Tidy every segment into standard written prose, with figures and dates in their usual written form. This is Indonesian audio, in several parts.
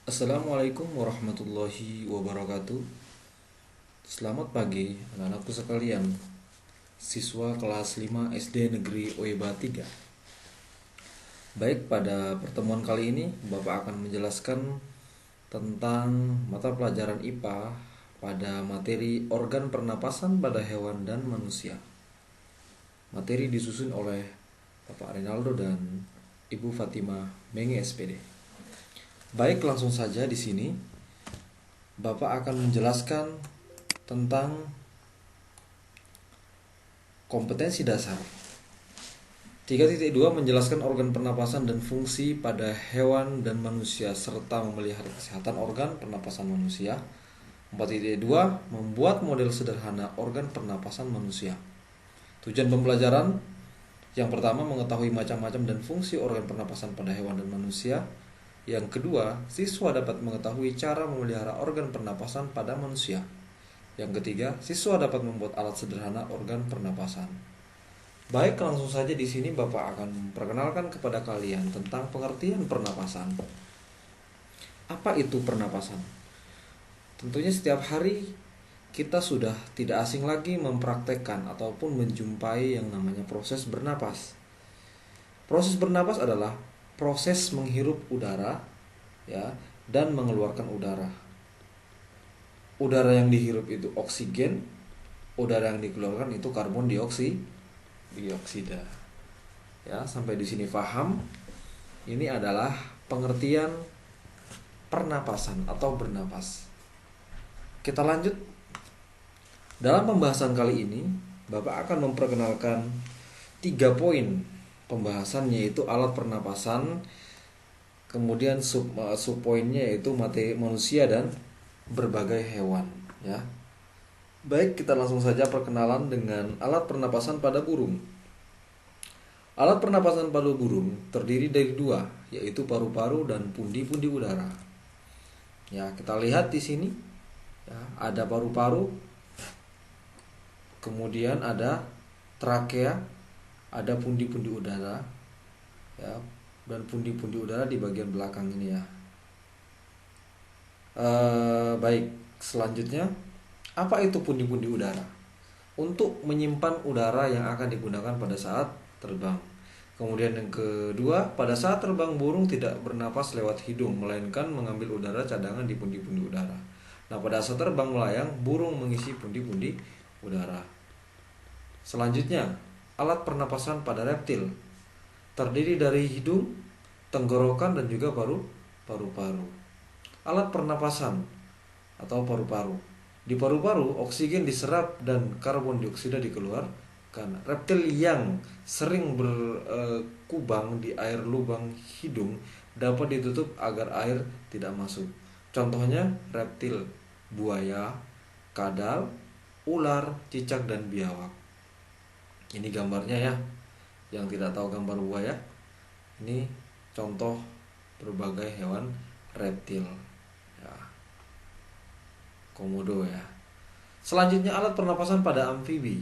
Assalamualaikum warahmatullahi wabarakatuh. Selamat pagi anak-anakku sekalian, siswa kelas 5 SD Negeri Oeba 3. Baik, pada pertemuan kali ini Bapak akan menjelaskan tentang mata pelajaran IPA pada materi organ pernapasan pada hewan dan manusia. Materi disusun oleh Bapak Rinaldo dan Ibu Fatima Menge SPD. Baik, langsung saja di sini Bapak akan menjelaskan tentang kompetensi dasar. 3.2 menjelaskan organ pernapasan dan fungsi pada hewan dan manusia serta memelihara kesehatan organ pernapasan manusia. 4.2 membuat model sederhana organ pernapasan manusia. Tujuan pembelajaran yang pertama mengetahui macam-macam dan fungsi organ pernapasan pada hewan dan manusia. Yang kedua, siswa dapat mengetahui cara memelihara organ pernapasan pada manusia. Yang ketiga, siswa dapat membuat alat sederhana organ pernapasan. Baik, langsung saja di sini Bapak akan memperkenalkan kepada kalian tentang pengertian pernapasan. Apa itu pernapasan? Tentunya setiap hari kita sudah tidak asing lagi mempraktekkan ataupun menjumpai yang namanya proses bernapas. Proses bernapas adalah proses menghirup udara ya dan mengeluarkan udara. Udara yang dihirup itu oksigen, udara yang dikeluarkan itu karbon dioksida. Ya, sampai di sini paham? Ini adalah pengertian pernapasan atau bernapas. Kita lanjut. Dalam pembahasan kali ini, Bapak akan memperkenalkan 3 poin pembahasan, yaitu alat pernapasan, kemudian sub poinnya yaitu materi manusia dan berbagai hewan, ya. Baik, kita langsung saja perkenalan dengan alat pernapasan pada burung. Alat pernapasan pada burung terdiri dari 2, yaitu paru-paru dan pundi-pundi udara. Ya, kita lihat di sini, ya, ada paru-paru, kemudian ada trakea, ada pundi-pundi udara, ya, dan pundi-pundi udara di bagian belakang ini ya. Baik, selanjutnya, apa itu pundi-pundi udara? Untuk menyimpan udara yang akan digunakan pada saat terbang. Kemudian yang kedua, pada saat terbang burung tidak bernapas lewat hidung, melainkan mengambil udara cadangan di pundi-pundi udara. Nah, pada saat terbang melayang, burung mengisi pundi-pundi udara. Selanjutnya, alat pernapasan pada reptil terdiri dari hidung, tenggorokan, dan juga paru-paru. Alat pernapasan atau paru-paru. Di paru-paru, oksigen diserap dan karbon dioksida dikeluarkan. Reptil yang sering berkubang di air lubang hidung dapat ditutup agar air tidak masuk. Contohnya reptil buaya, kadal, ular, cicak, dan biawak. Ini gambarnya ya. Yang tidak tahu gambar buaya, ini contoh berbagai hewan reptil. Ya. Komodo ya. Selanjutnya alat pernapasan pada amfibi.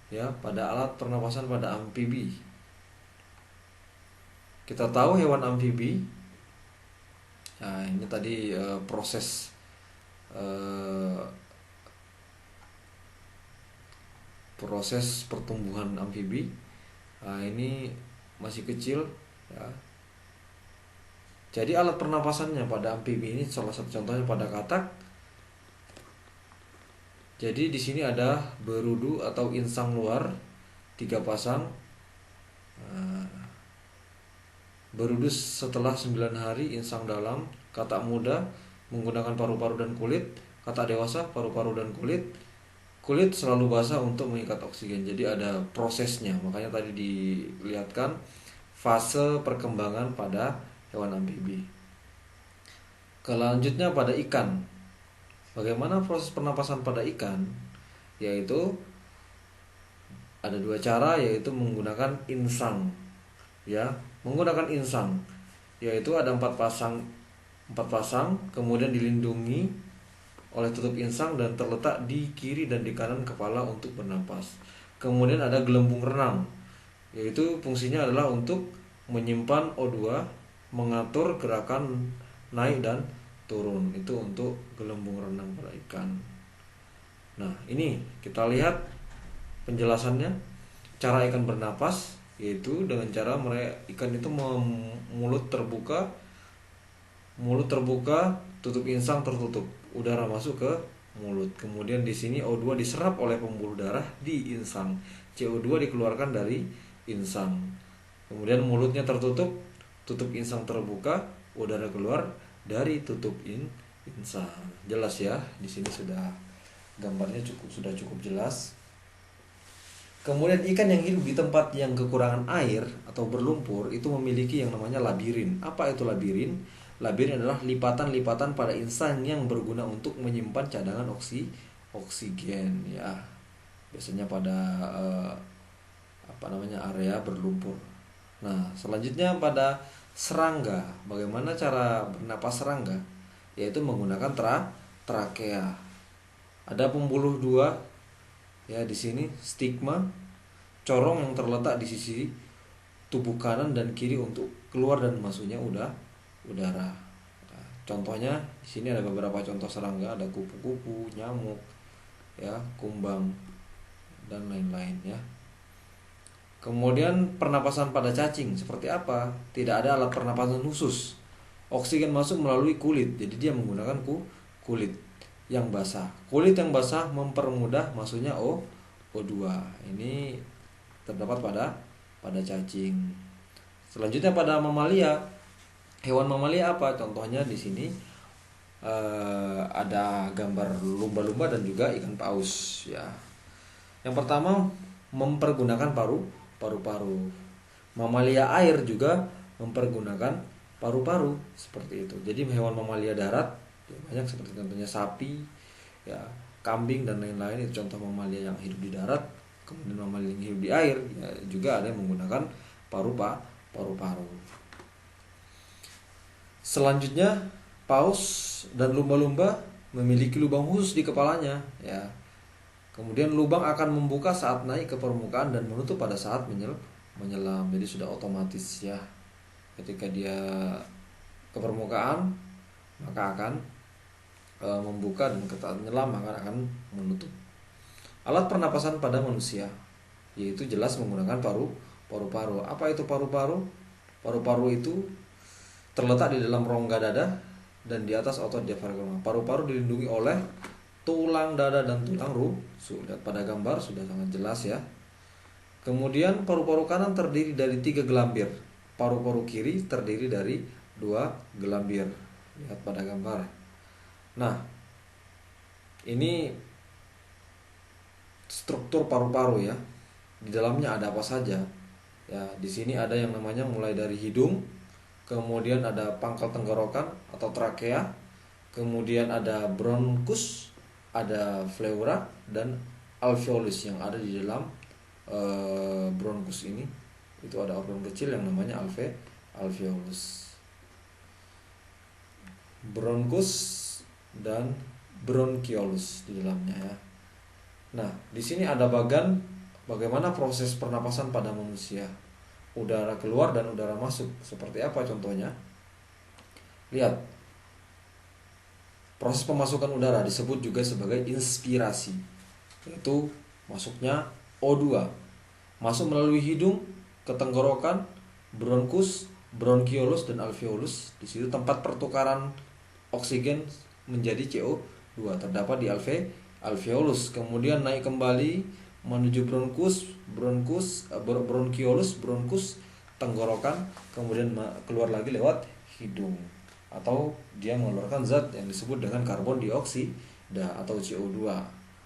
Ya, pada alat pernapasan pada amfibi. Kita tahu hewan amfibi. Nah, ini tadi proses pertumbuhan amfibi. Nah, ini masih kecil ya. Jadi alat pernapasannya pada amfibi ini salah satu contohnya pada katak. Jadi di sini ada berudu atau insang luar 3 pasang. Berudu setelah 9 hari, insang dalam, katak muda menggunakan paru-paru dan kulit, katak dewasa paru-paru dan kulit. Kulit selalu basah untuk mengikat oksigen. Jadi ada prosesnya. Makanya tadi dilihatkan fase perkembangan pada hewan amfibi. Kelanjutnya pada ikan. Bagaimana proses pernapasan pada ikan? Yaitu ada 2 cara, yaitu menggunakan insang. Ya, menggunakan insang, yaitu ada 4 pasang, kemudian dilindungi oleh tutup insang dan terletak di kiri dan di kanan kepala untuk bernapas. Kemudian ada gelembung renang, yaitu fungsinya adalah untuk menyimpan O2, mengatur gerakan naik dan turun. Itu untuk gelembung renang pada ikan. Nah, ini kita lihat penjelasannya. Cara ikan bernapas yaitu dengan cara ikan itu mulut terbuka, tutup insang tertutup, udara masuk ke mulut. Kemudian di sini O2 diserap oleh pembuluh darah di insang, CO2 dikeluarkan dari insang. Kemudian mulutnya tertutup, tutup insang terbuka, udara keluar dari tutup insang. Jelas ya? Di sini sudah gambarnya sudah cukup jelas. Kemudian ikan yang hidup di tempat yang kekurangan air atau berlumpur itu memiliki yang namanya labirin. Apa itu labirin? Labirin adalah lipatan-lipatan pada insang yang berguna untuk menyimpan cadangan oksigen ya. Biasanya pada area berlumpur. Nah, selanjutnya pada serangga. Bagaimana cara bernapas serangga? Yaitu menggunakan trakea. Ada pembuluh dua ya di sini, stigma, corong yang terletak di sisi tubuh kanan dan kiri untuk keluar dan masuknya udara. Nah, contohnya di sini ada beberapa contoh serangga, ada kupu-kupu, nyamuk, ya, kumbang dan lain-lain ya. Kemudian pernapasan pada cacing seperti apa? Tidak ada alat pernapasan khusus. Oksigen masuk melalui kulit, jadi dia menggunakan kulit yang basah. Kulit yang basah mempermudah masuknya O2. Ini terdapat pada cacing. Selanjutnya pada mamalia. Hewan mamalia apa? Contohnya di sini ada gambar lumba-lumba dan juga ikan paus ya. Yang pertama mempergunakan paru-paru. Mamalia air juga mempergunakan paru-paru seperti itu. Jadi hewan mamalia darat ya, banyak seperti contohnya sapi, ya, kambing dan lain-lain, itu contoh mamalia yang hidup di darat. Kemudian mamalia yang hidup di air ya, juga ada yang menggunakan paru-paru. Selanjutnya paus dan lumba-lumba memiliki lubang khusus di kepalanya ya. Kemudian lubang akan membuka saat naik ke permukaan dan menutup pada saat menyelam. Jadi sudah otomatis ya. Ketika dia ke permukaan maka akan membuka, dan ketika menyelam maka akan menutup. Alat pernapasan pada manusia yaitu jelas menggunakan paru-paru. Apa itu paru-paru? Paru-paru itu terletak di dalam rongga dada dan di atas otot diafragma. Paru-paru dilindungi oleh tulang dada dan tulang rusuk. Lihat pada gambar sudah sangat jelas ya. Kemudian paru-paru kanan terdiri dari 3 gelambir. Paru-paru kiri terdiri dari 2 gelambir. Lihat pada gambar. Nah, ini struktur paru-paru ya. Di dalamnya ada apa saja? Ya, di sini ada yang namanya mulai dari hidung, kemudian ada pangkal tenggorokan atau trakea, kemudian ada bronkus, ada pleura dan alveolus yang ada di dalam bronkus ini. Itu ada organ kecil yang namanya alveolus. Bronkus dan bronchiolus di dalamnya ya. Nah, di sini ada bagaimana proses pernapasan pada manusia. Udara keluar dan udara masuk. Seperti apa contohnya? Lihat. Proses pemasukan udara disebut juga sebagai inspirasi. Yaitu masuknya O2. Masuk melalui hidung ke tenggorokan, bronkus, bronchiolus dan alveolus. Di situ tempat pertukaran oksigen menjadi CO2 terdapat di alveolus. Kemudian naik kembali menuju bronchiolus, bronkus, tenggorokan, kemudian keluar lagi lewat hidung, atau dia mengeluarkan zat yang disebut dengan karbon dioksida atau CO2.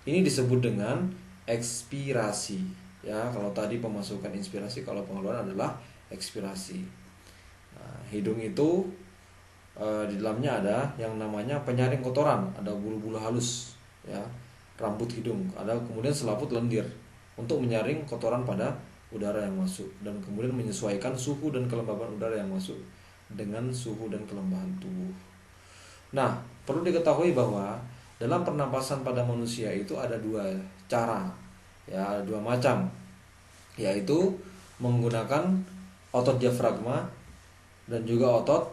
Ini disebut dengan ekspirasi ya. Kalau tadi pemasukan inspirasi, kalau pengeluaran adalah ekspirasi. Nah, hidung itu di dalamnya ada yang namanya penyaring kotoran, ada bulu-bulu halus ya, rambut hidung, ada kemudian selaput lendir untuk menyaring kotoran pada udara yang masuk, dan kemudian menyesuaikan suhu dan kelembaban udara yang masuk dengan suhu dan kelembaban tubuh. Nah, perlu diketahui bahwa dalam pernapasan pada manusia itu ada 2 cara ya, ada 2 macam, yaitu menggunakan otot diafragma dan juga otot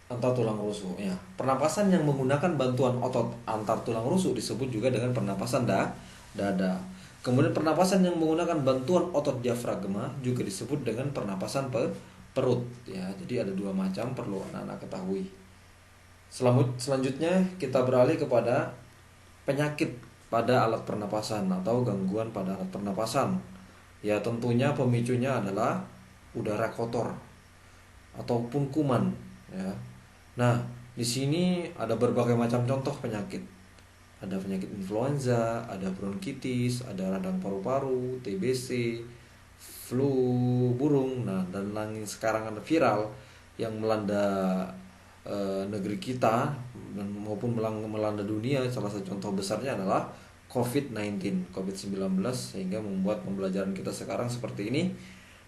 antar tulang rusuk ya. Pernapasan yang menggunakan bantuan otot antar tulang rusuk disebut juga dengan pernapasan dada. Kemudian pernapasan yang menggunakan bantuan otot diafragma juga disebut dengan pernapasan perut ya. Jadi ada dua macam, perlu anak-anak ketahui. Selanjutnya kita beralih kepada penyakit pada alat pernapasan atau gangguan pada alat pernapasan. Ya tentunya pemicunya adalah udara kotor ataupun kuman ya. Nah, di sini ada berbagai macam contoh penyakit. Ada penyakit influenza, ada bronkitis, ada radang paru-paru, TBC, flu burung. Nah, dan langit sekarang ada viral yang melanda negeri kita maupun melanda dunia. Salah satu contoh besarnya adalah COVID-19, COVID-19 sehingga membuat pembelajaran kita sekarang seperti ini.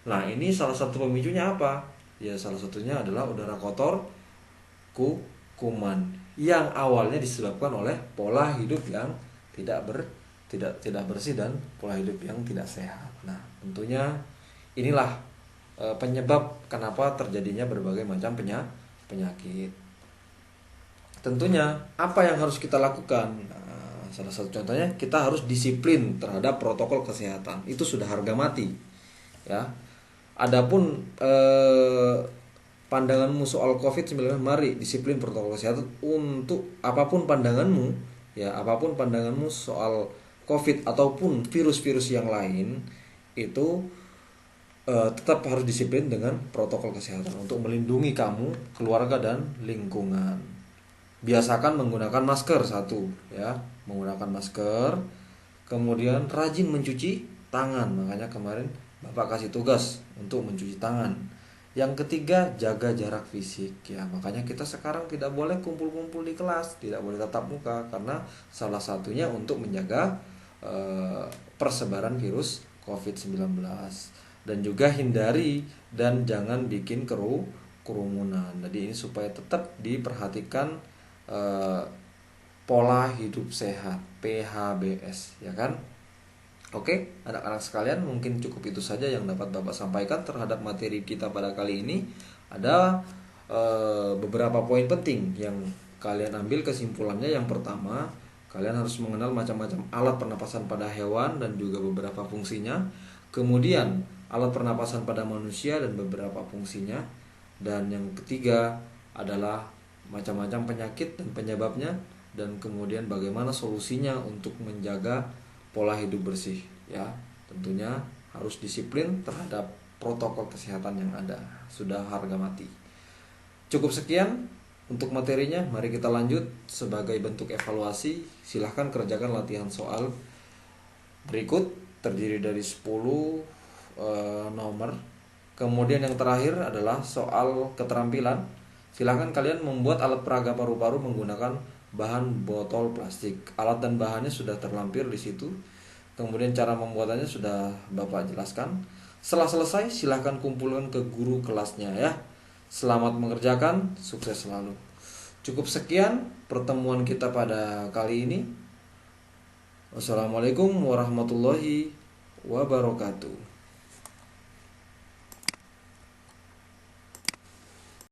Nah, ini salah satu pemicunya apa? Ya, salah satunya adalah udara kotor, kuman yang awalnya disebabkan oleh pola hidup yang tidak bersih dan pola hidup yang tidak sehat. Nah, tentunya inilah penyebab kenapa terjadinya berbagai macam penyakit. Tentunya apa yang harus kita lakukan? Nah, salah satu contohnya kita harus disiplin terhadap protokol kesehatan. Itu sudah harga mati. Ya. Adapun pandanganmu soal COVID-19, mari disiplin protokol kesehatan untuk apapun pandanganmu, ya apapun pandanganmu soal COVID ataupun virus-virus yang lain itu tetap harus disiplin dengan protokol kesehatan untuk melindungi kamu, keluarga dan lingkungan. Biasakan menggunakan masker satu, ya menggunakan masker, kemudian rajin mencuci tangan, makanya kemarin Bapak kasih tugas untuk mencuci tangan. Yang ketiga, jaga jarak fisik ya. Makanya kita sekarang tidak boleh kumpul-kumpul di kelas, tidak boleh tatap muka karena salah satunya untuk menjaga persebaran virus COVID-19. Dan juga hindari dan jangan bikin kerumunan. Jadi ini supaya tetap diperhatikan pola hidup sehat, PHBS ya kan? Oke, anak-anak sekalian, mungkin cukup itu saja yang dapat Bapak sampaikan terhadap materi kita pada kali ini. Ada beberapa poin penting yang kalian ambil kesimpulannya. Yang pertama, kalian harus mengenal macam-macam alat pernapasan pada hewan dan juga beberapa fungsinya. Kemudian, alat pernapasan pada manusia dan beberapa fungsinya. Dan yang ketiga adalah macam-macam penyakit dan penyebabnya. Dan kemudian bagaimana solusinya untuk menjaga pola hidup bersih ya. Tentunya harus disiplin terhadap protokol kesehatan yang ada. Sudah harga mati. Cukup sekian untuk materinya. Mari kita lanjut sebagai bentuk evaluasi. Silahkan kerjakan latihan soal berikut, terdiri dari 10 nomor. Kemudian yang terakhir adalah soal keterampilan. Silahkan kalian membuat alat peraga paru-paru menggunakan bahan botol plastik. Alat dan bahannya sudah terlampir di situ. Kemudian cara membuatannya sudah Bapak jelaskan. Setelah selesai silahkan kumpulkan ke guru kelasnya ya. Selamat mengerjakan, sukses selalu. Cukup sekian pertemuan kita pada kali ini. Wassalamualaikum warahmatullahi wabarakatuh.